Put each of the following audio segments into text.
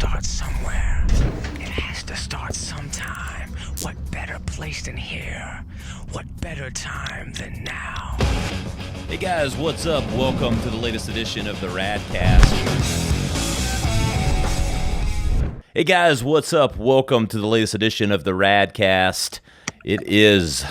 start somewhere. It has to start sometime. What better place than here? What better time than now? Hey guys, what's up? Welcome to the latest edition of the Radcast. Hey guys, what's up? Welcome to the latest edition of the Radcast. It is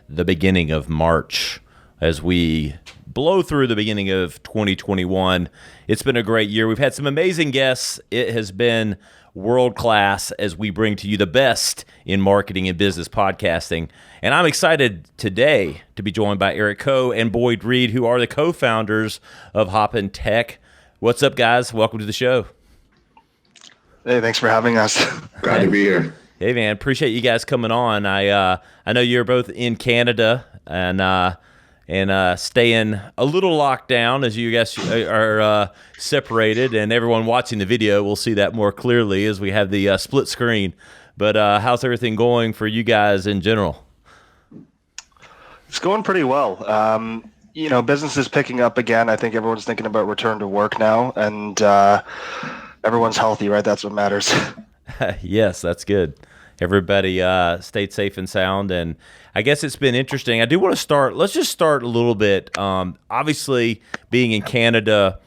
the beginning of March as we blow through the beginning of 2021. It's been a great year. We've had some amazing guests. It has been world-class as we bring to you the best in marketing and business podcasting. And I'm excited today to be joined by Erich and Reid, who are the co-founders of HopinTech. What's up, guys? Welcome to the show. Hey, thanks for having us. Glad to be here. Hey, man, appreciate you guys coming on. I know you're both in Canada and staying a little locked down as you guys are separated, and everyone watching the video will see that more clearly as we have the split screen. But how's everything going for you guys in general? It's going pretty well. Business is picking up again. I think everyone's thinking about return to work now, and everyone's healthy, right? That's what matters. Yes, that's good. Everybody stayed safe and sound, and I guess it's been interesting. I do want to start. Let's just start a little bit. Obviously, being in Canada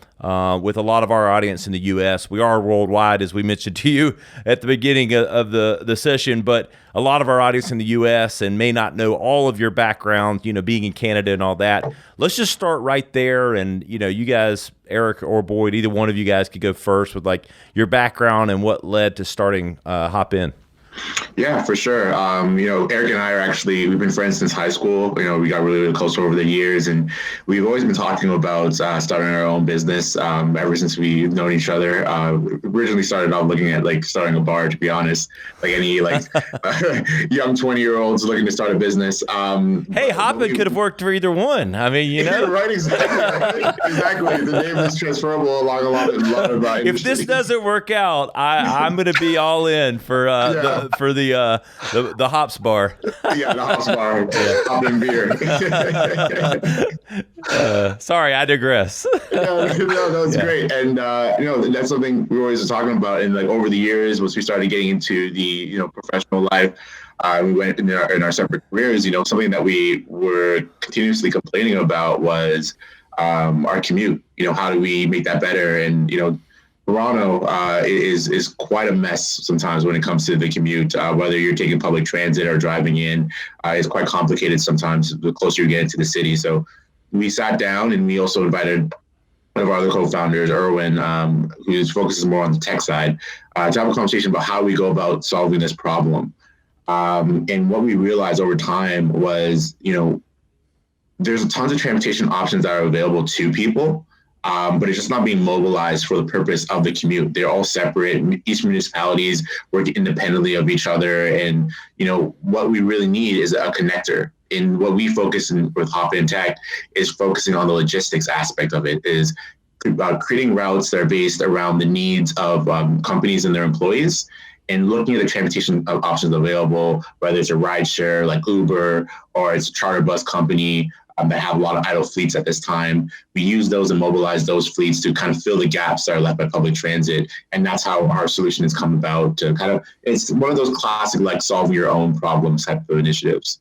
with a lot of our audience in the U.S., we are worldwide, as we mentioned to you at the beginning of the session, but a lot of our audience in the U.S. and may not know all of your background, being in Canada and all that. Let's just start right there, and, you guys, Erich or Boyd, either one of you guys could go first with, your background and what led to starting Hopin. Yeah, for sure. Erich and I we've been friends since high school. We got really, really close over the years, and we've always been talking about starting our own business ever since we've known each other. Originally started off looking at starting a bar, to be honest, like any young 20-year-olds looking to start a business. Hey, Hopin could have worked for either one. I mean, Yeah, right, exactly. Exactly. The name is transferable along a lot of if this doesn't work out, I'm going to be all in for the Hops Bar. Yeah, the Hops Bar. Hopin beer. Sorry, I digress. No, it's great. And, that's something we were always talking about. And over the years, once we started getting into the, professional life, we went in our separate careers, something that we were continuously complaining about was our commute. How do we make that better? And, Toronto is quite a mess sometimes when it comes to the commute. Whether you're taking public transit or driving in, it's quite complicated sometimes the closer you get into the city. So we sat down and we also invited one of our other co-founders, Erwin, who focuses more on the tech side, to have a conversation about how we go about solving this problem. And what we realized over time was, there's tons of transportation options that are available to people. But it's just not being mobilized for the purpose of the commute. They're all separate. Each municipalities work independently of each other. And, what we really need is a connector. And what we focus in with HopinTech is focusing on the logistics aspect of it, is creating routes that are based around the needs of companies and their employees, and looking at the transportation options available, whether it's a rideshare like Uber or it's a charter bus company that have a lot of idle fleets at this time. We use those and mobilize those fleets to kind of fill the gaps that are left by public transit. And that's how our solution has come about to it's one of those classic, solve your own problems type of initiatives.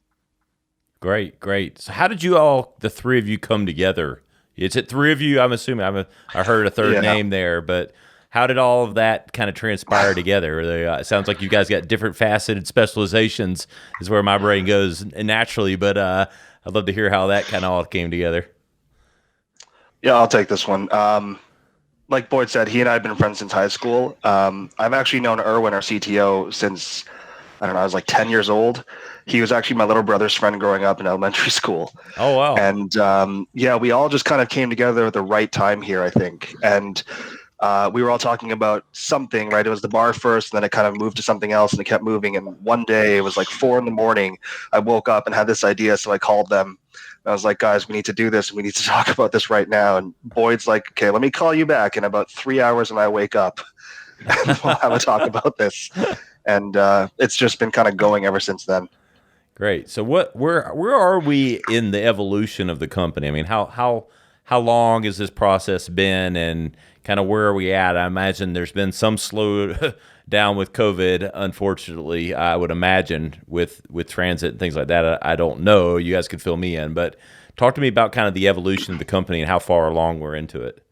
Great. So how did you all, the three of you, come together? Is it three of you? I'm assuming I heard a third name there, but how did all of that kind of transpire together? It sounds like you guys got different faceted specializations is where my brain goes naturally, but I'd love to hear how that kind of all came together. Yeah, I'll take this one. Like Boyd said, he and I have been friends since high school. I've actually known Erwin, our CTO, since, I was like 10 years old. He was actually my little brother's friend growing up in elementary school. Oh, wow. And we all just kind of came together at the right time here, I think. And we were all talking about something, right? It was the bar first, and then it kind of moved to something else, and it kept moving. And one day, it was 4 a.m. I woke up and had this idea, so I called them. I was like, guys, we need to do this. We need to talk about this right now. And Boyd's like, okay, let me call you back in about 3 hours when I wake up, and we'll have a talk about this. And it's just been kind of going ever since then. Great. So where are we in the evolution of the company? I mean, how long has this process been, and kind of where are we at? I imagine there's been some slow down with COVID, unfortunately, I would imagine, with transit and things like that. I don't know. You guys could fill me in, but talk to me about kind of the evolution of the company and how far along we're into it.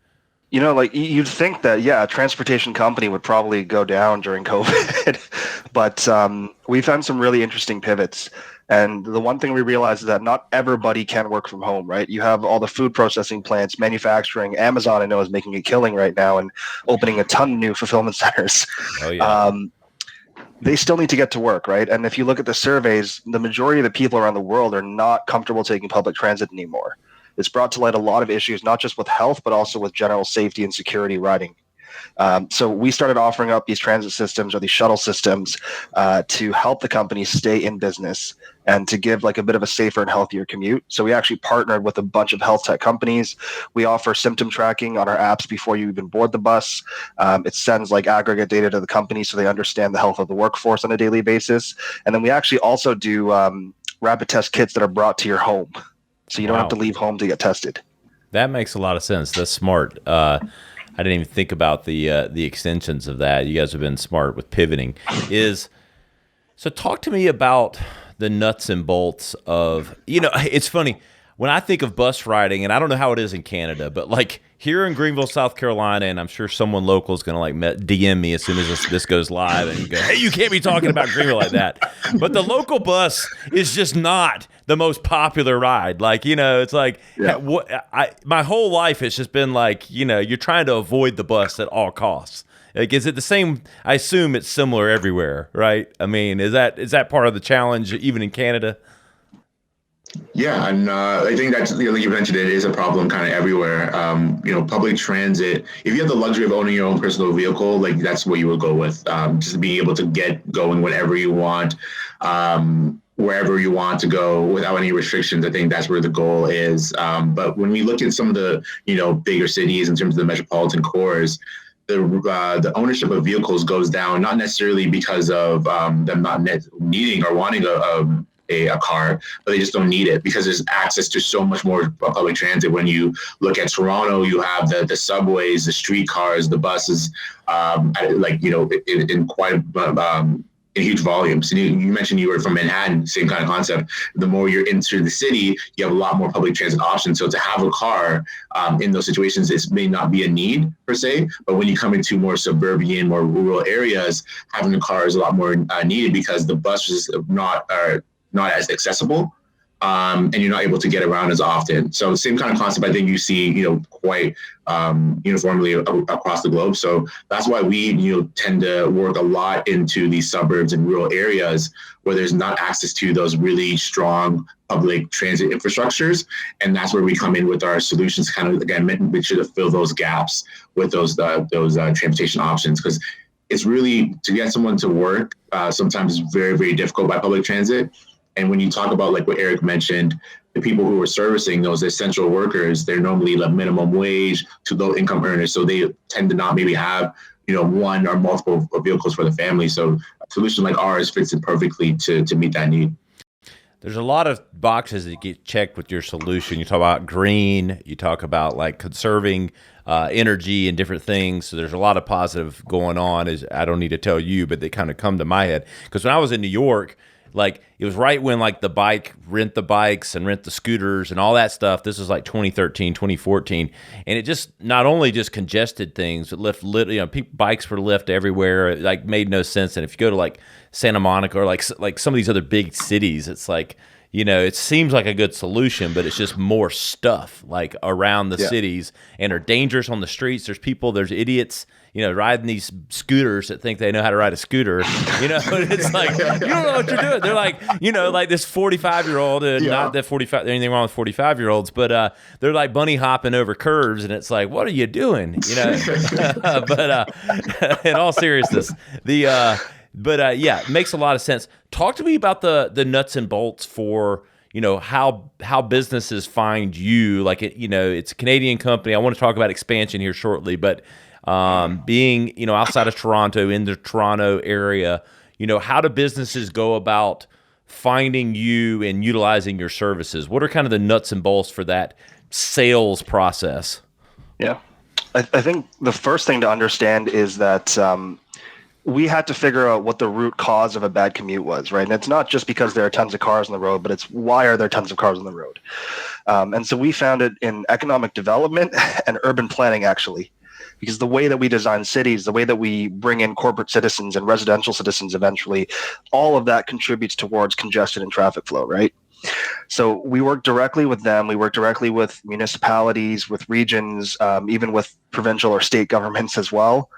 You know, like you'd think that, yeah, a transportation company would probably go down during COVID, but we found some really interesting pivots. And the one thing we realized is that not everybody can work from home, right? You have all the food processing plants, manufacturing. Amazon, I know, is making a killing right now and opening a ton of new fulfillment centers. Oh, yeah. They still need to get to work, right? And if you look at the surveys, the majority of the people around the world are not comfortable taking public transit anymore. It's brought to light a lot of issues, not just with health, but also with general safety and security riding. So we started offering up these transit systems or these shuttle systems to help the companies stay in business and to give like a bit of a safer and healthier commute. So we actually partnered with a bunch of health tech companies. We offer symptom tracking on our apps before you even board the bus. It sends like aggregate data to the company so they understand the health of the workforce on a daily basis. And then we actually also do rapid test kits that are brought to your home. So you don't have to leave home to get tested. That makes a lot of sense. That's smart. I didn't even think about the extensions of that. You guys have been smart with pivoting. So talk to me about the nuts and bolts of, it's funny. When I think of bus riding, and I don't know how it is in Canada, but like here in Greenville, South Carolina, and I'm sure someone local is going to like DM me as soon as this goes live and go, hey, you can't be talking about Greenville like that. But the local bus is just not the most popular ride. Like, it's like my whole life it's just been like, you're trying to avoid the bus at all costs. Like, is it the same? I assume it's similar everywhere, right? I mean, is that part of the challenge even in Canada? Yeah, and I think that's, like you mentioned, it is a problem kind of everywhere. Public transit, if you have the luxury of owning your own personal vehicle, like that's what you would go with. Just being able to get going whenever you want, wherever you want to go without any restrictions. I think that's where the goal is. But when we look at some of the, bigger cities in terms of the metropolitan cores, the ownership of vehicles goes down, not necessarily because of them not needing or wanting a car, but they just don't need it because there's access to so much more public transit. When you look at Toronto, you have the subways, the streetcars, the buses, in quite in huge volumes. And you mentioned you were from Manhattan, same kind of concept. The more you're into the city, you have a lot more public transit options. So to have a car in those situations, it may not be a need per se, but when you come into more suburban, more rural areas, having a car is a lot more needed because the buses are not as accessible, and you're not able to get around as often. So same kind of concept I think you see, quite uniformly across the globe. So that's why we, tend to work a lot into these suburbs and rural areas where there's not access to those really strong public transit infrastructures. And that's where we come in with our solutions, kind of, again, make sure to fill those gaps with those transportation options. Because it's really, to get someone to work, sometimes it's very, very difficult by public transit. And when you talk about like what Erich mentioned, the people who are servicing those essential workers, they're normally like minimum wage to low income earners. So they tend to not maybe have, one or multiple vehicles for the family. So a solution like ours fits in perfectly to meet that need. There's a lot of boxes that get checked with your solution. You talk about green, you talk about like conserving energy and different things. So there's a lot of positive going on. I don't need to tell you, but they kind of come to my head. Because when I was in New York, like it was right when like rent the bikes and rent the scooters and all that stuff. This was like 2013, 2014. And it just not only just congested things, but bikes were left everywhere. It like made no sense. And if you go to like Santa Monica or like some of these other big cities, it's like, it seems like a good solution, but it's just more stuff like around the cities and are dangerous on the streets. There's idiots, riding these scooters that think they know how to ride a scooter. It's like, you don't know what you're doing. They're like, like this 45-year-old, not that 45, anything wrong with 45-year-olds, but they're like bunny hopping over curves, and it's like, what are you doing? But in all seriousness, it makes a lot of sense. Talk to me about the nuts and bolts for, how businesses find you. Like, it's a Canadian company. I want to talk about expansion here shortly, but being, outside of Toronto, in the Toronto area, how do businesses go about finding you and utilizing your services? What are kind of the nuts and bolts for that sales process? Yeah. I think the first thing to understand is that we had to figure out what the root cause of a bad commute was, right? And it's not just because there are tons of cars on the road, but it's why are there tons of cars on the road? And so we found it in economic development and urban planning, actually, because the way that we design cities, the way that we bring in corporate citizens and residential citizens eventually, all of that contributes towards congestion and traffic flow, right? So we work directly with them. We work directly with municipalities, with regions, even with provincial or state governments as well.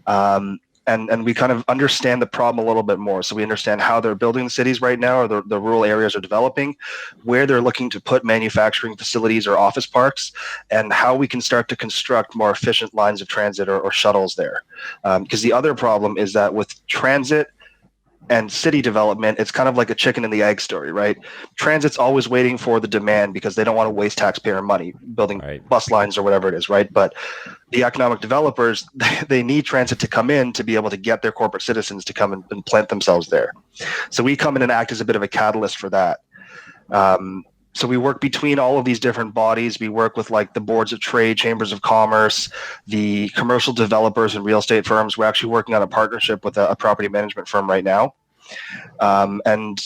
And we kind of understand the problem a little bit more. So we understand how they're building the cities right now, or the rural areas are developing, where they're looking to put manufacturing facilities or office parks, and how we can start to construct more efficient lines of transit or shuttles there. Because the other problem is that with transit and city development, it's kind of like a chicken and the egg story, right? Transit's always waiting for the demand because they don't want to waste taxpayer money building bus lines or whatever it is, right? But the economic developers, they need transit to come in to be able to get their corporate citizens to come and plant themselves there. So we come in and act as a bit of a catalyst for that. So we work between all of these different bodies. We work with like the boards of trade, chambers of commerce, the commercial developers and real estate firms. We're actually working on a partnership with a property management firm right now. And,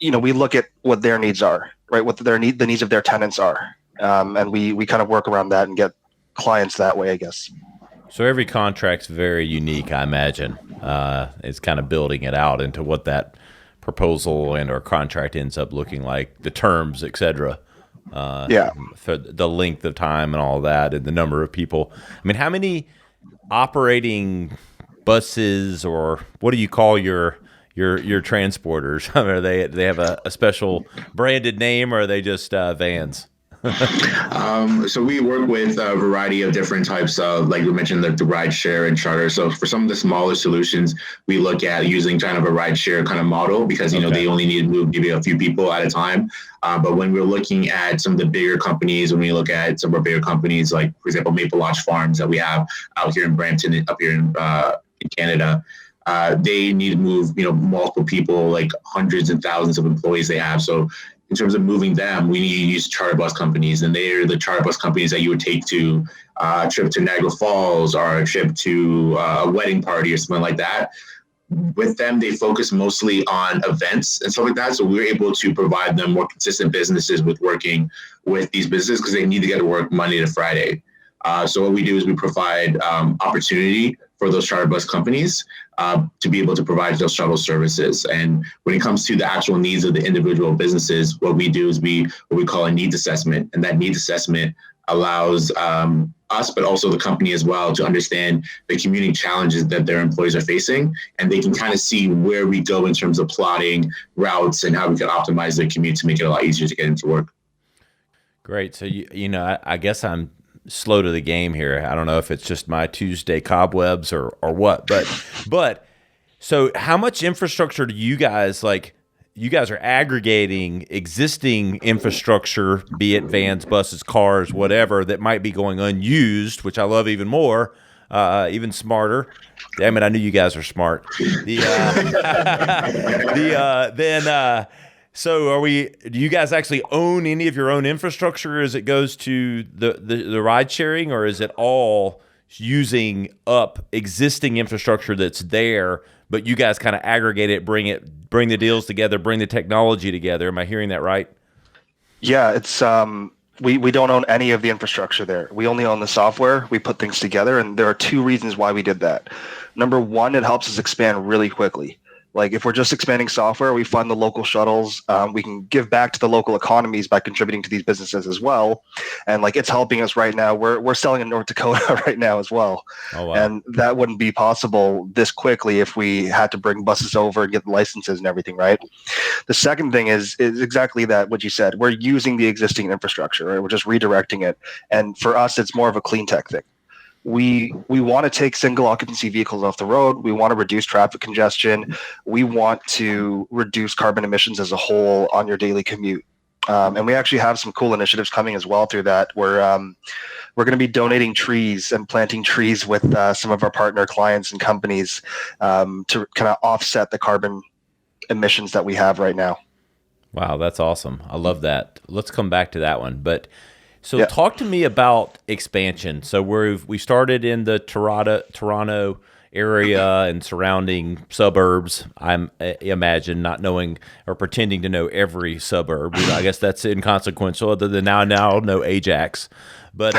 we look at what their needs are, right? What the needs of their tenants are. And we kind of work around that and get clients that way, I guess. So every contract's very unique, I imagine. It's kind of building it out into what that proposal and or contract ends up looking like, the terms, et cetera. For the length of time and all that, and the number of people. I mean, how many operating buses, or what do you call your transporters? I mean, they have a special branded name, or are they just vans? So we work with a variety of different types of, like we mentioned, the ride share and charter. So for some of the smaller solutions, we look at using kind of a ride share kind of model because, they only need to move maybe a few people at a time. But when we're looking at some of the bigger companies, when we look at some of our bigger companies, like, for example, Maple Lodge Farms that we have out here in Brampton, up here in Canada, they need to move, multiple people, like hundreds and thousands of employees they have. So in terms of moving them, we need to use charter bus companies, and they're the charter bus companies that you would take to a trip to Niagara Falls or a trip to a wedding party or something like that. With them, they focus mostly on events and stuff like that. So we're able to provide them more consistent businesses with working with these businesses because they need to get to work Monday to Friday. So what we do is we provide opportunity for those charter bus companies to be able to provide those shuttle services. And when it comes to the actual needs of the individual businesses, what we do is what we call a needs assessment. And that needs assessment allows us, but also the company as well, to understand the commuting challenges that their employees are facing. And they can kind of see where we go in terms of plotting routes and how we can optimize their commute to make it a lot easier to get into work. Great. So, I guess I'm slow to the game here. I don't know if it's just my Tuesday cobwebs or what, but so how much infrastructure do you guys are aggregating existing infrastructure, be it vans, buses, cars, whatever, that might be going unused, which I love even more, even smarter. Damn it, I knew you guys are smart. So do you guys actually own any of your own infrastructure as it goes to the ride sharing, or is it all using up existing infrastructure that's there, but you guys kind of aggregate it, bring the deals together, bring the technology together? Am I hearing that right? Yeah, it's we don't own any of the infrastructure there. We only own the software. We put things together, and there are two reasons why we did that. Number one, it helps us expand really quickly. Like if we're just expanding software, we fund the local shuttles. We can give back to the local economies by contributing to these businesses as well. And like it's helping us right now. We're selling in North Dakota right now as well. Oh, wow. And that wouldn't be possible this quickly if we had to bring buses over and get the licenses and everything, right? The second thing is exactly that, what you said. We're using the existing infrastructure, right? We're just redirecting it. And for us, it's more of a clean tech thing. We want to take single occupancy vehicles off the road. We want to reduce traffic congestion. We want to reduce carbon emissions as a whole on your daily commute. And we actually have some cool initiatives coming as well through that. We're going to be donating trees and planting trees with some of our partner clients and companies to kind of offset the carbon emissions that we have right now. Wow, that's awesome. I love that. Let's come back to that one. But So talk to me about expansion. So we started in the Toronto area and surrounding suburbs. I imagine, not knowing or pretending to know every suburb. I guess that's inconsequential. Other than now know Ajax, but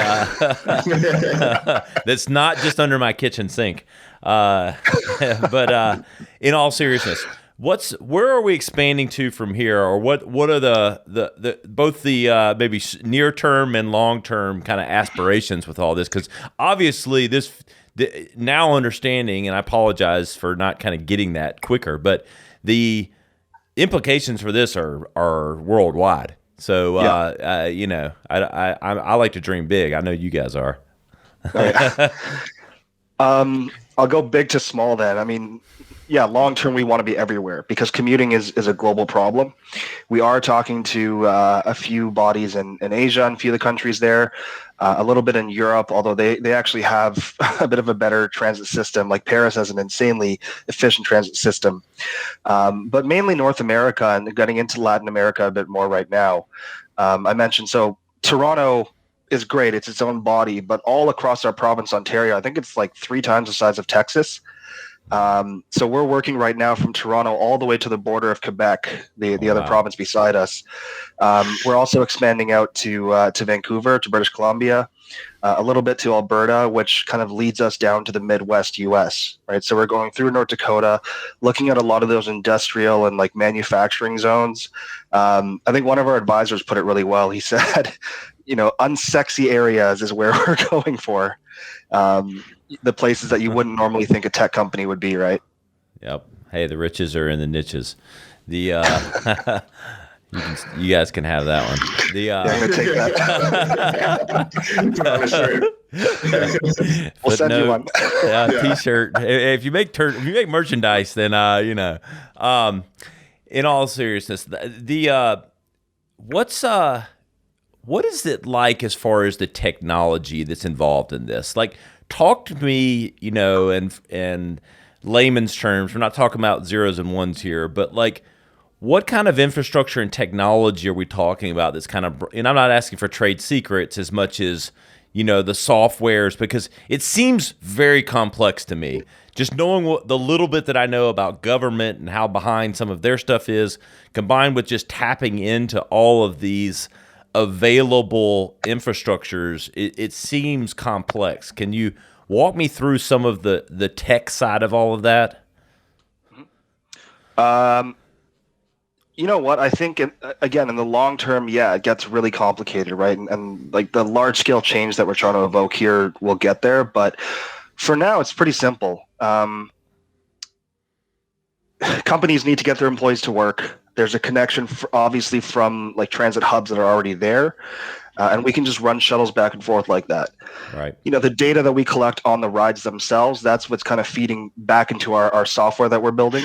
that's not just under my kitchen sink. But in all seriousness, where are we expanding to from here, or what are the both the maybe near term and long term kind of aspirations with all this? Because obviously now understanding, and I apologize for not kind of getting that quicker, but the implications for this are worldwide. So I like to dream big. I know you guys are. I'll go big to small then. I mean, yeah, long term, we want to be everywhere because commuting is a global problem. We are talking to a few bodies in Asia and a few of the countries there, a little bit in Europe, although they actually have a bit of a better transit system. Like Paris has an insanely efficient transit system. But mainly North America and getting into Latin America a bit more right now. I mentioned, so Toronto is great. It's its own body, but all across our province, Ontario, I think it's like 3 times the size of Texas. So we're working right now from Toronto all the way to the border of Quebec, the other province beside us. We're also expanding out to Vancouver, to British Columbia, a little bit to Alberta, which kind of leads us down to the Midwest US, right? So we're going through North Dakota, looking at a lot of those industrial and like manufacturing zones. I think one of our advisors put it really well. He said, unsexy areas is where we're going for. The places that you wouldn't normally think a tech company would be, right? Yep. Hey, the riches are in the niches. The you guys can have that one. I'm gonna take that. We'll send you one. T-shirt. If you make merchandise, then in all seriousness, what is it like as far as the technology that's involved in this? Like, talk to me, in layman's terms. We're not talking about zeros and ones here, but like, what kind of infrastructure and technology are we talking about that's kind of, and I'm not asking for trade secrets as much as, the softwares, because it seems very complex to me. Just knowing the little bit that I know about government and how behind some of their stuff is, combined with just tapping into all of these available infrastructures, it seems complex. Can you walk me through some of the tech side of all of that? You know what? I think, again, in the long term, it gets really complicated, right? And like the large scale change that we're trying to evoke here will get there. But for now, it's pretty simple. Companies need to get their employees to work. There's a connection, obviously, from like transit hubs that are already there. And we can just run shuttles back and forth like that. Right. The data that we collect on the rides themselves, that's what's kind of feeding back into our software that we're building,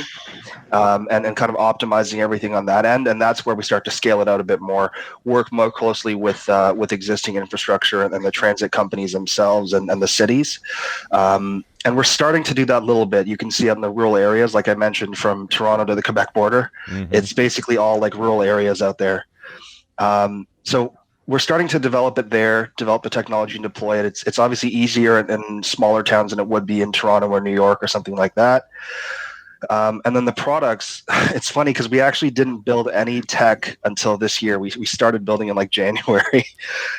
and kind of optimizing everything on that end. And that's where we start to scale it out a bit more, work more closely with existing infrastructure and the transit companies themselves and the cities. And we're starting to do that a little bit. You can see on the rural areas, like I mentioned, from Toronto to the Quebec border. Mm-hmm. It's basically all like rural areas out there. So we're starting to develop it there, develop the technology and deploy it. It's obviously easier in smaller towns than it would be in Toronto or New York or something like that. And then the products, it's funny because we actually didn't build any tech until this year. We started building in like January.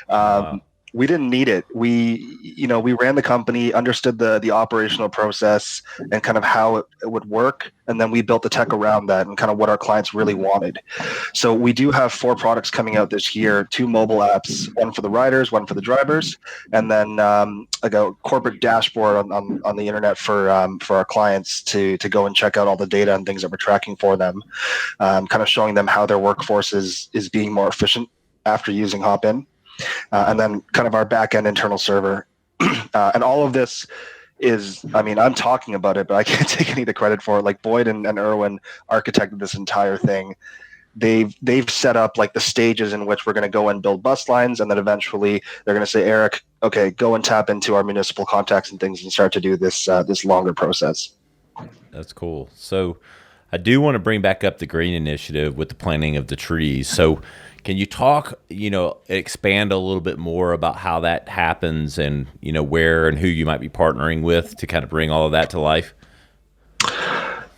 Wow. We didn't need it. We ran the company, understood the operational process and kind of how it would work. And then we built the tech around that and kind of what our clients really wanted. So we do have 4 products coming out this year, 2 mobile apps, one for the riders, one for the drivers, and then like a corporate dashboard on the internet for our clients to go and check out all the data and things that we're tracking for them, kind of showing them how their workforce is being more efficient after using Hopin. And then kind of our back-end internal server. And all of this is, I'm talking about it, but I can't take any of the credit for it. Like Boyd and Erwin architected this entire thing. They've set up like the stages in which we're going to go and build bus lines. And then eventually they're going to say, Erich, okay, go and tap into our municipal contacts and things and start to do this longer process. That's cool. So I do want to bring back up the green initiative with the planting of the trees. So can you talk, expand a little bit more about how that happens and, where and who you might be partnering with to kind of bring all of that to life?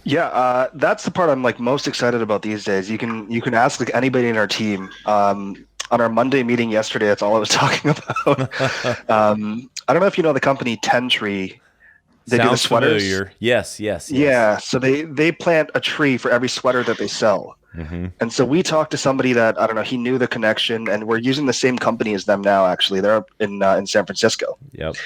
Yeah, that's the part I'm like most excited about these days. You can ask like anybody in our team. On our Monday meeting yesterday, that's all I was talking about. I don't know if you know the company 10 Tree. They do the Sounds sweaters. familiar. Yes, yes, yes. Yeah, so they plant a tree for every sweater that they sell. Mm-hmm. And so we talked to somebody that, I don't know, he knew the connection, and we're using the same company as them now. Actually, they're up in San Francisco. Yep.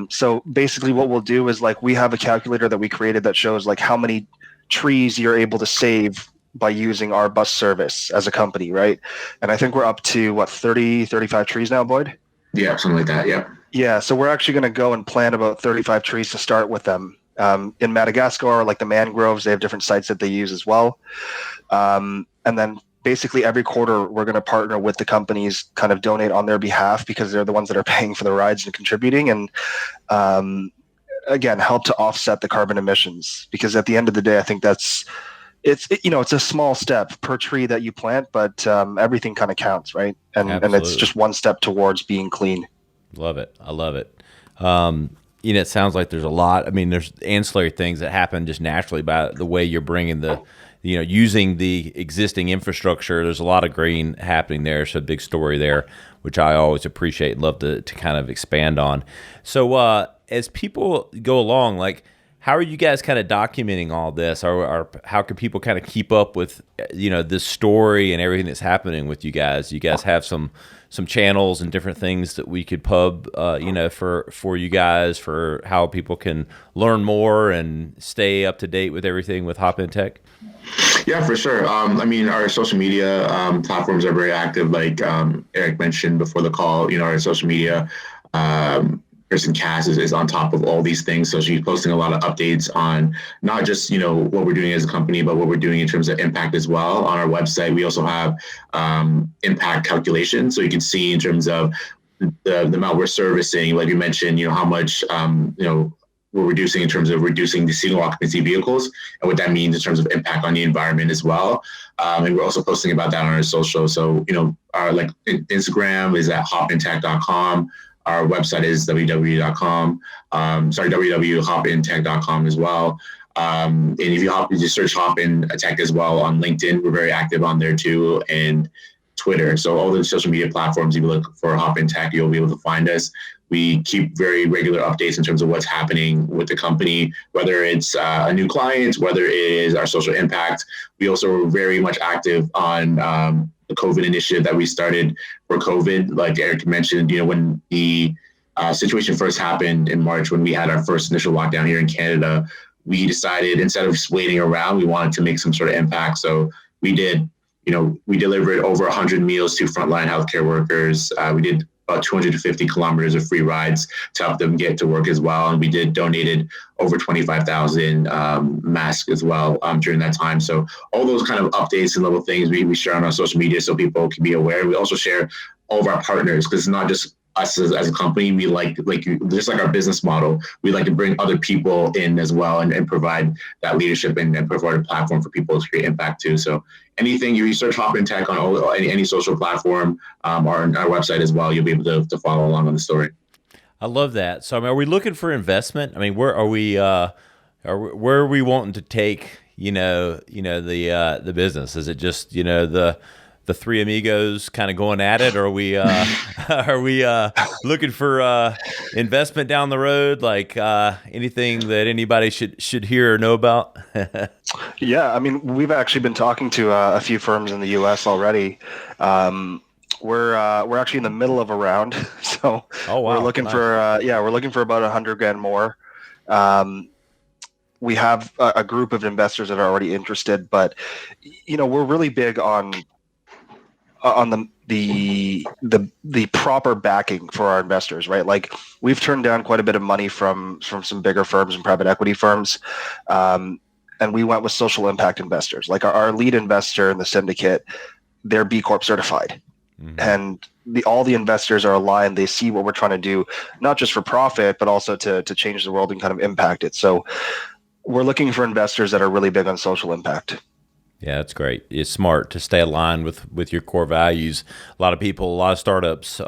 So basically, what we'll do is like we have a calculator that we created that shows like how many trees you're able to save by using our bus service as a company, right? And I think we're up to what 30, 35 trees now, Boyd? Yeah, something like that. Yeah. Yeah, so we're actually going to go and plant about 35 trees to start with them. In Madagascar, like the mangroves, they have different sites that they use as well. And then basically every quarter, we're going to partner with the companies, kind of donate on their behalf because they're the ones that are paying for the rides and contributing. And again, help to offset the carbon emissions. Because at the end of the day, I think it's a small step per tree that you plant, but everything kind of counts, right? And it's just one step towards being clean. Love it. I love it. It sounds like there's a lot. I mean, there's ancillary things that happen just naturally by the way you're bringing using the existing infrastructure. There's a lot of green happening there. So a big story there, which I always appreciate and love to kind of expand on. So as people go along, like, how are you guys kind of documenting all this, or how can people kind of keep up with, this story and everything that's happening with you guys? You guys have some channels and different things that we could pub, for you guys, for how people can learn more and stay up to date with everything with HopinTech? Yeah, for sure. Our social media platforms are very active. Like Erich mentioned before the call, our social media person Cass is on top of all these things. So she's posting a lot of updates on not just, what we're doing as a company, but what we're doing in terms of impact as well. On our website, we also have impact calculations. So you can see in terms of the amount we're servicing, like you mentioned, how much, we're reducing in terms of reducing the single occupancy vehicles and what that means in terms of impact on the environment as well. And we're also posting about that on our social. So, our Instagram is at HopinTech.com. Our website is www.hopintech.com as well. And if you just search HopinTech as well on LinkedIn, we're very active on there too, and Twitter. So all the social media platforms, if you look for HopinTech, you'll be able to find us. We keep very regular updates in terms of what's happening with the company, whether it's a new client, whether it is our social impact. We also are very much active on the COVID initiative that we started for COVID. Like Erich mentioned, when the situation first happened in March, when we had our first initial lockdown here in Canada, we decided instead of just waiting around, we wanted to make some sort of impact. So we did, we delivered over 100 meals to frontline healthcare workers. We did about 250 kilometers of free rides to help them get to work as well. And we donated over 25,000 masks as well during that time. So all those kind of updates and little things we share on our social media so people can be aware. We also share all of our partners, because it's not just us as a company. We just like our business model, we like to bring other people in as well and provide that leadership and provide a platform for people to create impact too. So anything you research HopinTech on any social platform or on our website as well, you'll be able to follow along on the story. I love that. So, are we looking for investment? Where are we? Where are we wanting to take? The business? Is it just the three amigos kind of going at it, or are we looking for investment down the road? Like anything that anybody should hear or know about? Yeah, we've actually been talking to a few firms in the U.S. already. We're actually in the middle of a round, so we're looking for about $100,000 more. We have a group of investors that are already interested, but we're really big on the proper backing for our investors, right? Like we've turned down quite a bit of money from some bigger firms and private equity firms. And we went with social impact investors. Like our lead investor in the syndicate, they're B Corp certified. Mm-hmm. And all the investors are aligned. They see what we're trying to do, not just for profit, but also to change the world and kind of impact it. So We're looking for investors that are really big on social impact. Yeah, that's great. It's smart to stay aligned with your core values. A lot of people, a lot of startups,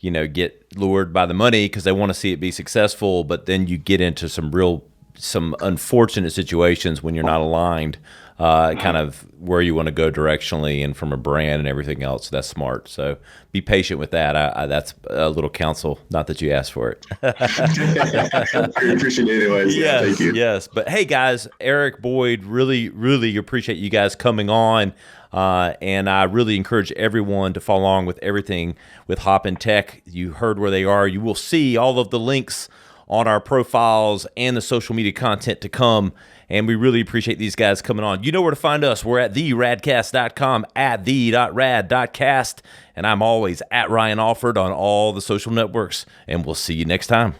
get lured by the money because they want to see it be successful, but then you get into some unfortunate situations when you're not aligned, kind of where you want to go directionally and from a brand and everything else. That's smart. So be patient with that. That's a little counsel. Not that you asked for it. I appreciate it anyways. Yeah, thank you. Yes. But hey, guys, Erich, Boyd, really, really appreciate you guys coming on. And I really encourage everyone to follow along with everything with HopinTech. You heard where they are. You will see all of the links on our profiles and the social media content to come. And we really appreciate these guys coming on. You know where to find us. We're at theradcast.com, at the.rad.cast. And I'm always at Ryan Alford on all the social networks. And we'll see you next time.